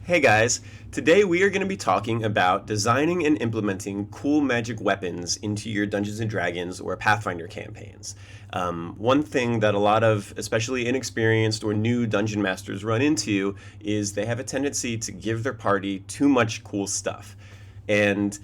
Hey guys, today we are going to be talking about designing and implementing cool magic weapons into your Dungeons and Dragons or Pathfinder campaigns. One thing that a lot of, especially inexperienced or new dungeon masters run into is they have a tendency to give their party too much cool stuff. And,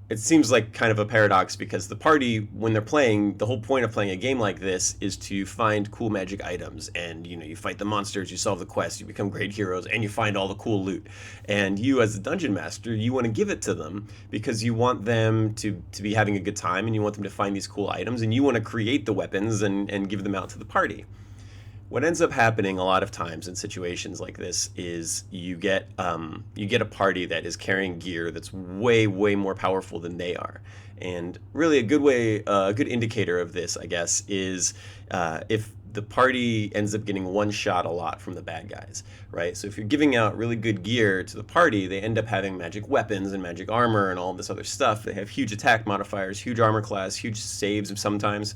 it seems like kind of a paradox because the party, when they're playing, the whole point of playing a game like this is to find cool magic items. And, you fight the monsters, you solve the quests, you become great heroes, and you find all the cool loot. And you, as the dungeon master, you want to give it to them because you want them to be having a good time and you want them to find these cool items and you want to create the weapons and give them out to the party. What ends up happening a lot of times in situations like this is you get a party that is carrying gear that's way more powerful than they are, and really a good indicator of this, I guess, is if the party ends up getting one shot a lot from the bad guys, right? So if you're giving out really good gear to the party, they end up having magic weapons and magic armor and all this other stuff. They have huge attack modifiers, huge armor class, huge saves sometimes.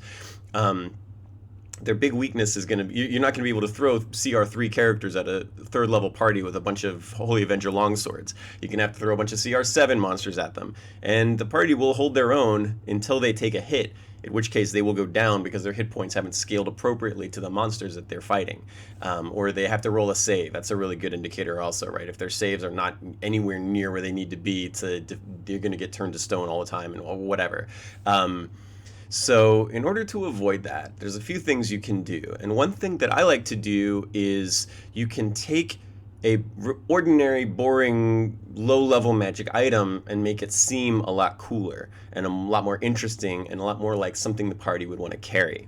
Their big weakness is going to be you're not going to be able to throw CR3 characters at a third level party with a bunch of Holy Avenger longswords. You're going to have to throw a bunch of CR7 monsters at them. And the party will hold their own until they take a hit, in which case they will go down because their hit points haven't scaled appropriately to the monsters that they're fighting. Or they have to roll a save. That's a really good indicator also, right? If their saves are not anywhere near where they need to be, they're going to get turned to stone all the time and whatever. So in order to avoid that, there's a few things you can do. And one thing that I like to do is you can take a ordinary, boring, low-level magic item and make it seem a lot cooler and a lot more interesting and a lot more like something the party would want to carry.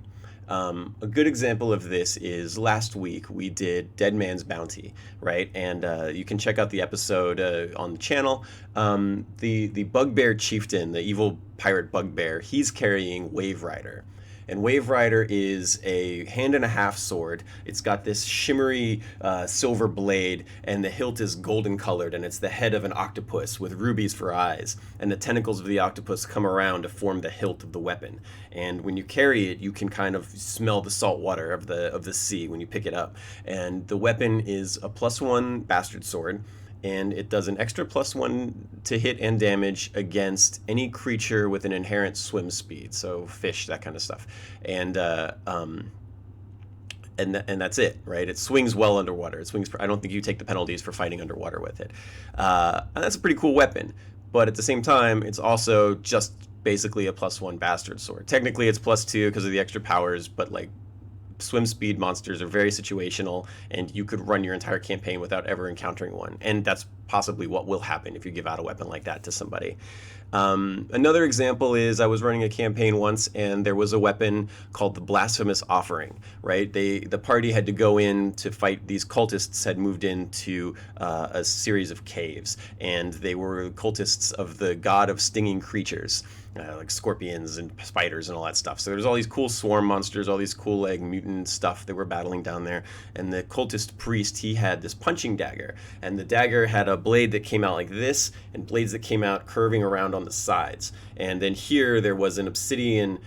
A good example of this is last week we did Dead Man's Bounty, right? And you can check out the episode on the channel. The Bugbear Chieftain, the evil pirate Bugbear, he's carrying Wave Rider. And Wave Rider is a hand and a half sword. It's got this shimmery silver blade, and the hilt is golden colored, and it's the head of an octopus with rubies for eyes. And the tentacles of the octopus come around to form the hilt of the weapon. And when you carry it, you can kind of smell the salt water of the sea when you pick it up. And the weapon is a +1 bastard sword. And it does an extra +1 to hit and damage against any creature with an inherent swim speed, so fish, that kind of stuff, and that's it, right? It swings well underwater. I don't think you take the penalties for fighting underwater with it, and that's a pretty cool weapon. But at the same time, it's also just basically a +1 bastard sword. Technically, it's +2 because of the extra powers, but like, swim speed monsters are very situational, and you could run your entire campaign without ever encountering one. And that's possibly what will happen if you give out a weapon like that to somebody. Another example is I was running a campaign once, and there was a weapon called the Blasphemous Offering, right? The party had to go in to fight these cultists had moved into a series of caves, and they were cultists of the god of stinging creatures. Like scorpions and spiders and all that stuff. So there's all these cool swarm monsters, all these cool like mutant stuff that were battling down there. And the cultist priest, he had this punching dagger, and the dagger had a blade that came out like this and blades that came out curving around on the sides. And then here there was an obsidian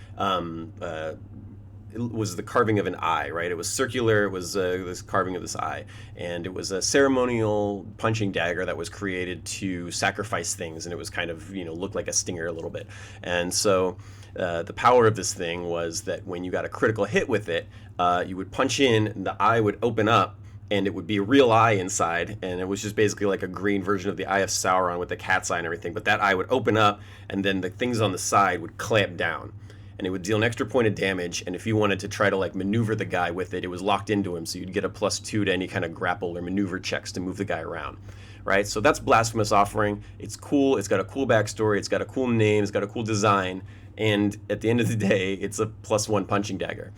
it was the carving of an eye, right? It was circular. It was this carving of this eye, and it was a ceremonial punching dagger that was created to sacrifice things, and it was kind of looked like a stinger a little bit. And so the power of this thing was that when you got a critical hit with it, you would punch in, and the eye would open up, and it would be a real eye inside, and it was just basically like a green version of the Eye of Sauron with the cat's eye and everything. But that eye would open up, and then the things on the side would clamp down, and it would deal an extra point of damage. And if you wanted to try to like maneuver the guy with it, it was locked into him, so you'd get a +2 to any kind of grapple or maneuver checks to move the guy around, right? So that's Blasphemous Offering. It's cool. It's got a cool backstory. It's got a cool name. It's got a cool design. And at the end of the day, it's a +1 punching dagger.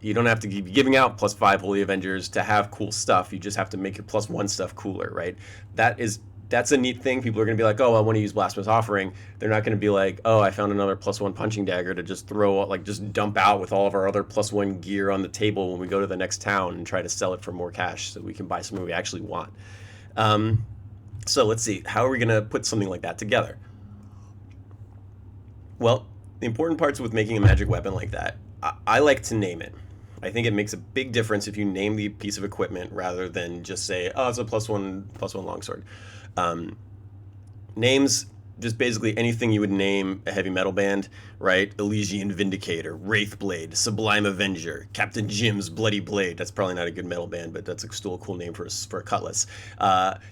You don't have to be giving out +5 Holy Avengers to have cool stuff. You just have to make your +1 stuff cooler, right? That's a neat thing. People are going to be like, oh, I want to use Blasphemous Offering. They're not going to be like, oh, I found another +1 punching dagger to just just dump out with all of our other +1 gear on the table when we go to the next town and try to sell it for more cash so we can buy something we actually want. So let's see. How are we going to put something like that together? Well, the important parts with making a magic weapon like that, I like to name it. I think it makes a big difference if you name the piece of equipment rather than just say, "Oh, it's a plus one longsword." Um, Names just basically anything you would name a heavy metal band, right? Elysian Vindicator, Wraithblade, Sublime Avenger, Captain Jim's Bloody Blade. That's probably not a good metal band, but that's still a cool name for a cutlass.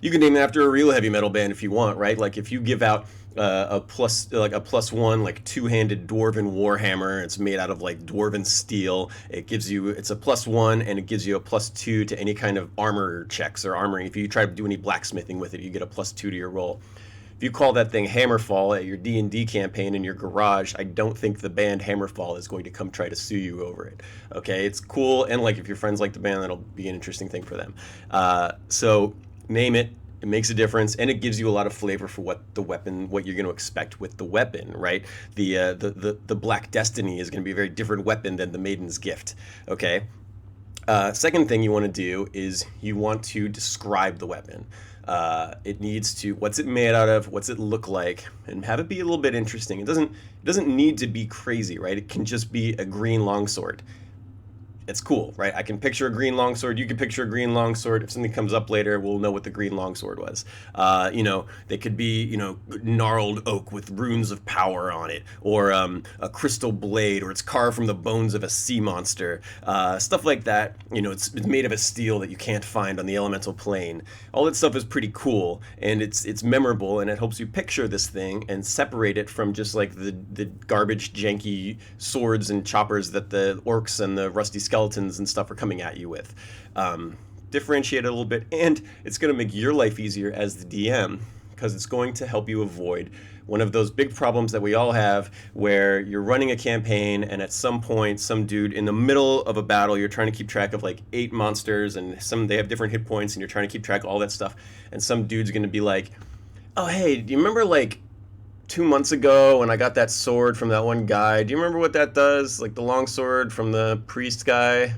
You can name it after a real heavy metal band if you want, right? Like if you give out a plus one like two-handed dwarven warhammer. It's made out of like dwarven steel. It's a plus one, and it gives you a plus two to any kind of armor checks or armoring. If you try to do any blacksmithing with it, you get a plus two to your roll. If you call that thing Hammerfall at your D&D campaign in your garage, I don't think the band Hammerfall is going to come try to sue you over it. Okay, it's cool, and like if your friends like the band, that'll be an interesting thing for them. So name it. It makes a difference, and it gives you a lot of flavor for what you're going to expect with the weapon, right? The Black Destiny is going to be a very different weapon than the Maiden's Gift. Okay. Second thing you want to do is you want to describe the weapon. It needs to, what's it made out of, what's it look like, and have it be a little bit interesting. It doesn't need to be crazy, right? It can just be a green longsword. It's cool, right? I can picture a green longsword. You can picture a green longsword. If something comes up later, we'll know what the green longsword was. They could be, gnarled oak with runes of power on it, or a crystal blade, or it's carved from the bones of a sea monster. Stuff like that. It's made of a steel that you can't find on the elemental plane. All that stuff is pretty cool, and it's memorable, and it helps you picture this thing and separate it from just like the garbage, janky swords and choppers that the orcs and the rusty skeletons and stuff are coming at you with. Differentiate it a little bit, and it's going to make your life easier as the DM, because it's going to help you avoid one of those big problems that we all have, where you're running a campaign and at some point some dude in the middle of a battle, you're trying to keep track of like 8 monsters, and they have different hit points, and you're trying to keep track of all that stuff, and some dude's going to be like, "Oh, hey, do you remember like 2 months ago when I got that sword from that one guy? Do you remember what that does? Like the long sword from the priest guy?"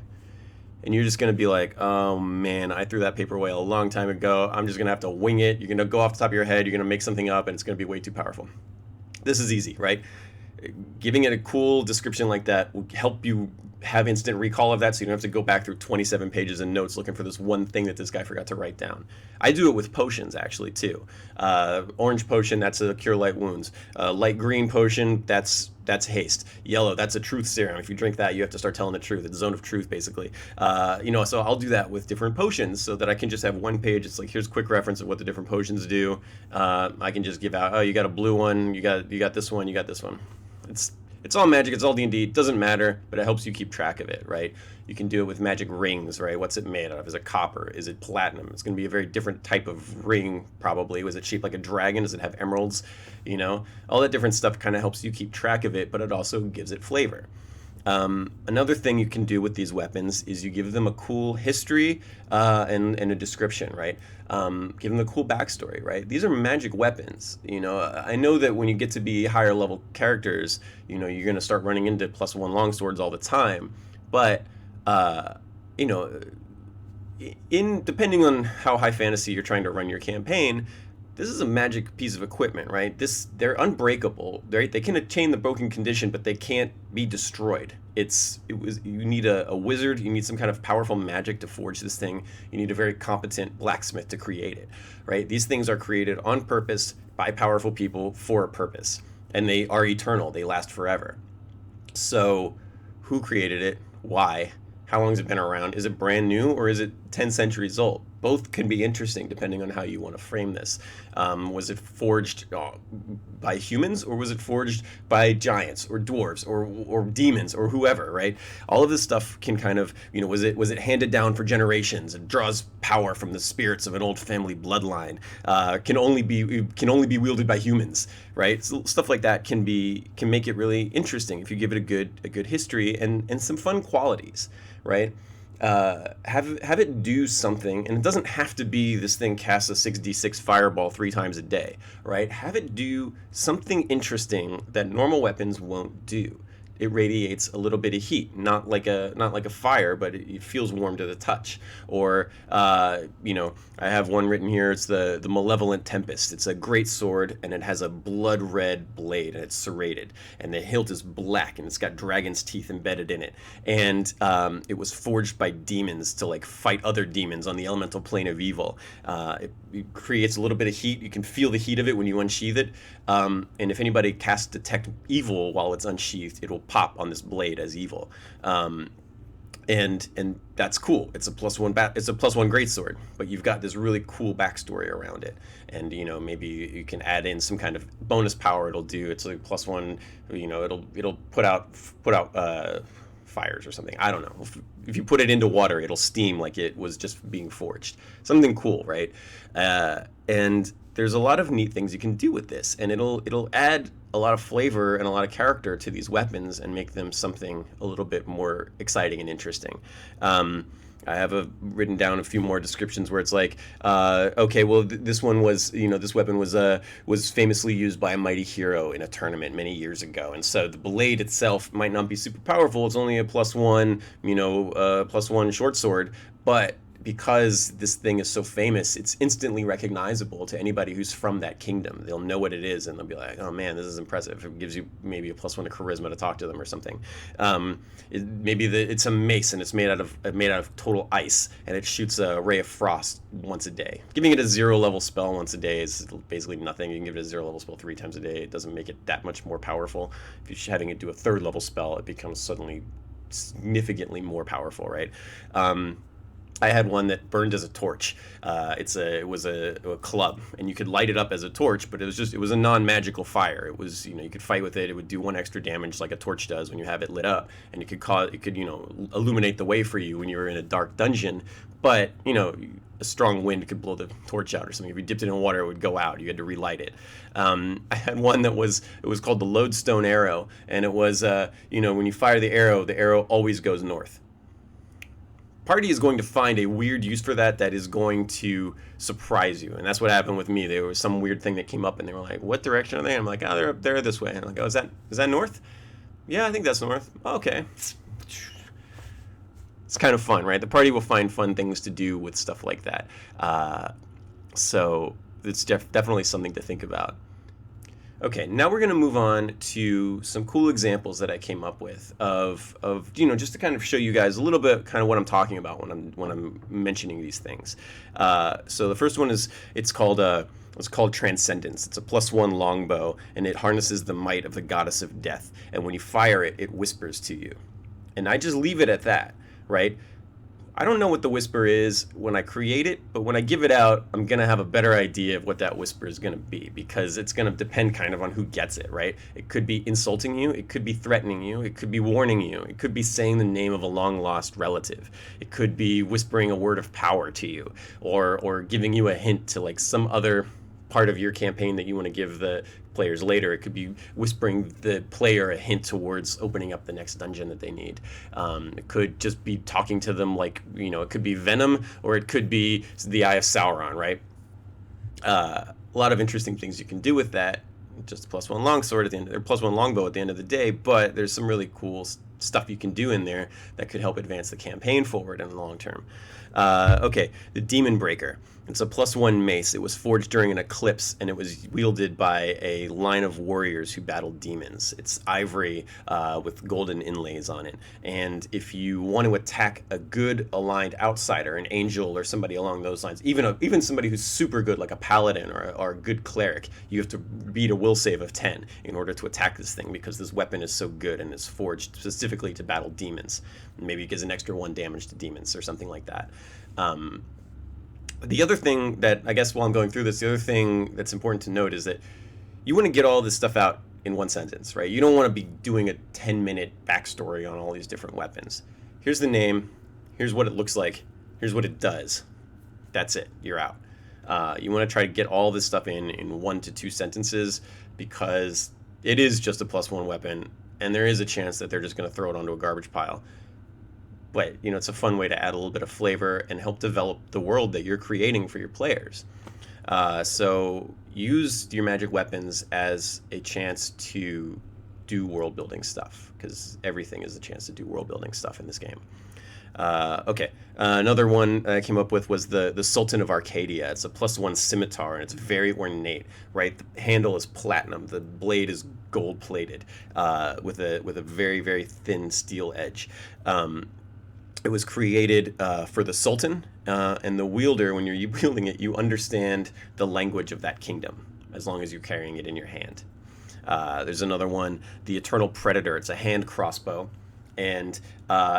And you're just going to be like, "Oh man, I threw that paper away a long time ago. I'm just going to have to wing it. You're going to go off the top of your head. You're going to make something up, and it's going to be way too powerful." This is easy, right? Giving it a cool description like that will help you have instant recall of that, so you don't have to go back through 27 pages of notes looking for this one thing that this guy forgot to write down. I do it with potions, actually, too. Orange potion, that's a cure light wounds. Light green potion, that's haste. Yellow, that's a truth serum. If you drink that, you have to start telling the truth. It's zone of truth, basically. So I'll do that with different potions so that I can just have one page. It's like, here's a quick reference of what the different potions do. I can just give out, "Oh, you got a blue one, you got this one, you got this one." It's all magic, it's all D&D, it doesn't matter, but it helps you keep track of it, right? You can do it with magic rings, right? What's it made out of? Is it copper? Is it platinum? It's going to be a very different type of ring, probably. Was it shaped like a dragon? Does it have emeralds? All that different stuff kind of helps you keep track of it, but it also gives it flavor. Another thing you can do with these weapons is you give them a cool history and a description, right? Give them a cool backstory, right? These are magic weapons. I know that when you get to be higher level characters, you're going to start running into +1 longswords all the time. But, depending on how high fantasy you're trying to run your campaign, this is a magic piece of equipment, right? They're unbreakable, right? They can attain the broken condition, but they can't be destroyed. You need a wizard, you need some kind of powerful magic to forge this thing. You need a very competent blacksmith to create it, right? These things are created on purpose by powerful people for a purpose, and they are eternal. They last forever. So, who created it? Why? How long has it been around? Is it brand new, or is it 10 centuries old? Both can be interesting depending on how you want to frame this. Was it forged by humans, or was it forged by giants or dwarves or demons or whoever, right? All of this stuff can kind of, was it handed down for generations? It draws power from the spirits of an old family bloodline. Can only be wielded by humans, right? So stuff like that can make it really interesting if you give it a good history and some fun qualities, right? Have it do something, and it doesn't have to be this thing casts a 6d6 fireball 3 times a day, right? Have it do something interesting that normal weapons won't do. it radiates a little bit of heat, not like a fire, but it feels warm to the touch. Or I have one written here. It's the Malevolent Tempest. It's a great sword, and it has a blood red blade, and it's serrated, and the hilt is black, and it's got dragon's teeth embedded in it. And it was forged by demons to like fight other demons on the elemental plane of evil. It creates a little bit of heat. You can feel the heat of it when you unsheath it. And if anybody casts Detect Evil while it's unsheathed, it will pop on this blade as evil. And that's cool. It's a it's a +1 greatsword, but you've got this really cool backstory around it. And maybe you can add in some kind of bonus power. It'll do. It's like +1. It'll put out fires or something. I don't know. If you put it into water, it'll steam like it was just being forged. Something cool, right? And there's a lot of neat things you can do with this, and it'll add a lot of flavor and a lot of character to these weapons and make them something a little bit more exciting and interesting. I have written down a few more descriptions where it's like, okay, well, this one was, this weapon was famously used by a mighty hero in a tournament many years ago, and so the blade itself might not be super powerful. It's only a +1, +1 short sword, but because this thing is so famous, it's instantly recognizable to anybody who's from that kingdom. They'll know what it is, and they'll be like, oh man, this is impressive. It gives you maybe a +1 to charisma to talk to them or something. It's a mace, and it's made out of total ice, and it shoots a ray of frost once a day. Giving it a 0-level spell once a day is basically nothing. You can give it a 0-level spell 3 times a day. It doesn't make it that much more powerful. If you're having it do a 3rd-level spell, it becomes suddenly significantly more powerful, right? I had one that burned as a torch. It was a club, and you could light it up as a torch, but it was a non-magical fire. It was, you could fight with it. It would do 1 extra damage like a torch does when you have it lit up, and it could illuminate the way for you when you were in a dark dungeon. But a strong wind could blow the torch out or something. If you dipped it in water, it would go out. You had to relight it. I had one it was called the Lodestone Arrow, and it was when you fire the arrow always goes north. Party is going to find a weird use for that is going to surprise you, and that's what happened with me. There was some weird thing that came up, and they were like, "What direction are they?" I'm like, "Oh, they're up there this way." And I'm like, "Oh, is that north?" "Yeah, I think that's north." "Oh, okay." It's kind of fun, right? The party will find fun things to do with stuff like that. So it's definitely something to think about. Okay, now we're going to move on to some cool examples that I came up with of just to kind of show you guys a little bit kind of what I'm talking about when I'm mentioning these things. So the first one is it's called Transcendence. It's a +1 longbow, and it harnesses the might of the goddess of death. And when you fire it, it whispers to you. And I just leave it at that, right? I don't know what the whisper is when I create it, but when I give it out, I'm going to have a better idea of what that whisper is going to be, because it's going to depend kind of on who gets it, right? It could be insulting you, it could be threatening you, it could be warning you, it could be saying the name of a long-lost relative, it could be whispering a word of power to you, or giving you a hint to like some other part of your campaign that you want to give the players later. It could be whispering the player a hint towards opening up the next dungeon that they need. It could just be talking to them like, it could be venom, or it could be the Eye of Sauron, right? A lot of interesting things you can do with that. Just a +1 longsword at the end, or +1 longbow at the end of the day, but there's some really cool stuff you can do in there that could help advance the campaign forward in the long term. Okay, the Demon Breaker. It's a +1 mace. It was forged during an eclipse, and it was wielded by a line of warriors who battled demons. It's ivory with golden inlays on it. And if you want to attack a good aligned outsider, an angel or somebody along those lines, even somebody who's super good like a paladin or a good cleric, you have to beat a will save of 10 in order to attack this thing, because this weapon is so good and is forged specifically to battle demons. Maybe it gives an extra 1 damage to demons or something like that. The other thing that, I guess while I'm going through this, the other thing that's important to note is that you want to get all this stuff out in 1 sentence, right? You don't want to be doing a 10-minute backstory on all these different weapons. Here's the name, here's what it looks like, here's what it does. That's it, you're out. You want to try to get all this stuff in 1 to 2 sentences, because it is just a +1 weapon, and there is a chance that they're just going to throw it onto a garbage pile. But, it's a fun way to add a little bit of flavor and help develop the world that you're creating for your players. So use your magic weapons as a chance to do world building stuff, because everything is a chance to do world building stuff in this game. Okay, another one I came up with was the Sultan of Arcadia. It's a +1 scimitar, and it's very ornate, right? The handle is platinum, the blade is gold plated, with a very, very thin steel edge. It was created for the Sultan, and the wielder, when you're wielding it, you understand the language of that kingdom, as long as you're carrying it in your hand. There's another one, the Eternal Predator. It's a hand crossbow, and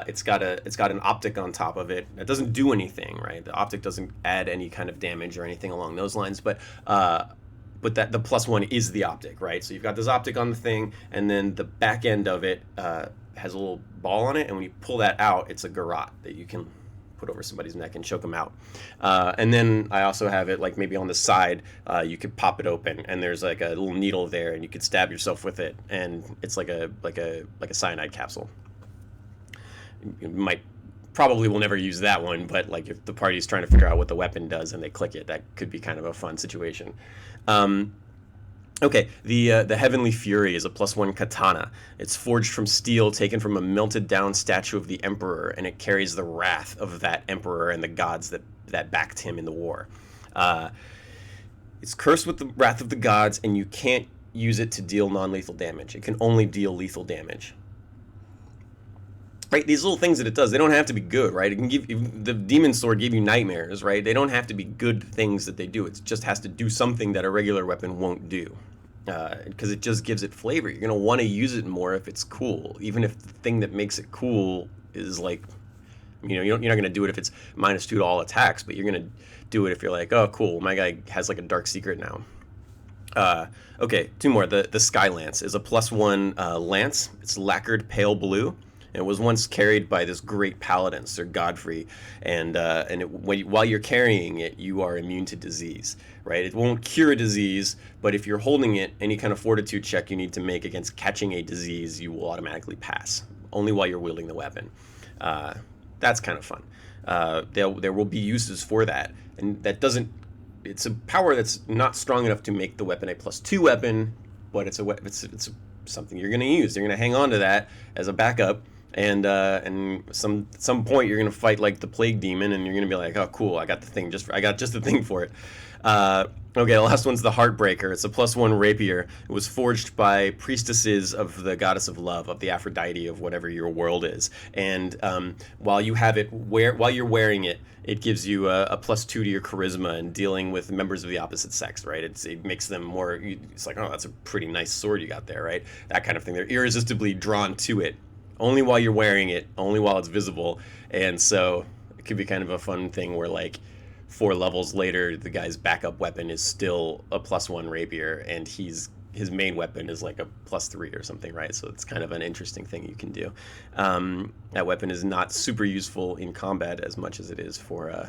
it's got an optic on top of it. It doesn't do anything, right? The optic doesn't add any kind of damage or anything along those lines, but that the +1 is the optic, right? So you've got this optic on the thing, and then the back end of it has a little ball on it, and when you pull that out, it's a garrote that you can put over somebody's neck and choke them out. And then I also have it like maybe on the side, you could pop it open, and there's like a little needle there, and you could stab yourself with it, and it's like a cyanide capsule. You probably will never use that one, but like if the party's trying to figure out what the weapon does and they click it, that could be kind of a fun situation. Okay, the Heavenly Fury is a +1 katana. It's forged from steel taken from a melted down statue of the Emperor, and it carries the wrath of that Emperor and the gods that backed him in the war. It's cursed with the wrath of the gods, and you can't use it to deal non-lethal damage. It can only deal lethal damage. Right, these little things that it does, they don't have to be good, right? It can give the demon sword gave you nightmares, right? They don't have to be good things that they do. It just has to do something that a regular weapon won't do, because it just gives it flavor. You're gonna want to use it more if it's cool, even if the thing that makes it cool is like, you're not gonna do it if it's -2 to all attacks, but you're gonna do it if you're like, oh, cool, my guy has like a dark secret now. Okay, two more. The Sky Lance is a +1 lance. It's lacquered pale blue. It was once carried by this great paladin, Sir Godfrey, and while you're carrying it, you are immune to disease, right? It won't cure a disease, but if you're holding it, any kind of fortitude check you need to make against catching a disease, you will automatically pass, only while you're wielding the weapon. That's kind of fun. There will be uses for that, and that doesn't. It's a power that's not strong enough to make the weapon a +2 weapon, but it's something you're going to use. You're going to hang on to that as a backup. And some point you're gonna fight like the plague demon, and you're gonna be like, oh cool, I got just the thing for it. Okay, the last one's the Heartbreaker. It's a +1 rapier. It was forged by priestesses of the goddess of love, of the Aphrodite of whatever your world is. And while you're wearing it, it gives you a +2 to your charisma and dealing with members of the opposite sex, right? It makes them more. It's like, oh, that's a pretty nice sword you got there, right? That kind of thing. They're irresistibly drawn to it. Only while you're wearing it, only while it's visible, and so it could be kind of a fun thing where like 4 levels later, the guy's backup weapon is still a +1 rapier, and his main weapon is like a +3 or something, right? So it's kind of an interesting thing you can do. That weapon is not super useful in combat as much as it is for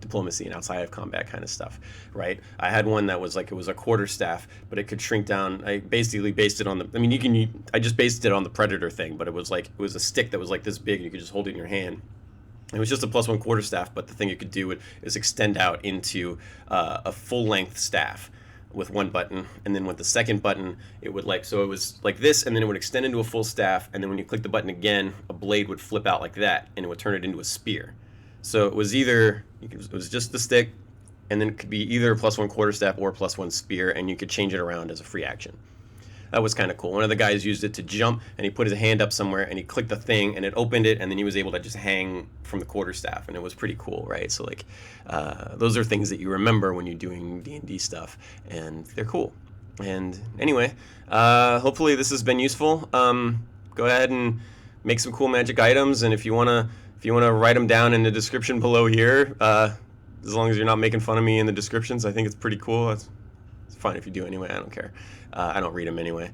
diplomacy and outside of combat kind of stuff, right? I had one that was like, it was a quarterstaff, but it could shrink down. I basically based it on I just based it on the Predator thing, but it was a stick that was like this big, and you could just hold it in your hand. It was just a +1 quarterstaff, but the thing it could do is extend out into a full-length staff with one button, and then with the second button, it would so it was like this, and then it would extend into a full staff, and then when you click the button again, a blade would flip out like that, and it would turn it into a spear. So it was it was just the stick, and then it could be either a +1 quarterstaff or a +1 spear, and you could change it around as a free action. That was kind of cool. One of the guys used it to jump, and he put his hand up somewhere, and he clicked the thing, and it opened it, and then he was able to just hang from the quarterstaff, and it was pretty cool, right? So like, those are things that you remember when you're doing D&D stuff, and they're cool. And anyway, hopefully this has been useful. Go ahead and make some cool magic items, and if you wanna write them down in the description below here, as long as you're not making fun of me in the descriptions, I think it's pretty cool. It's fine if you do anyway. I don't care. I don't read them anyway.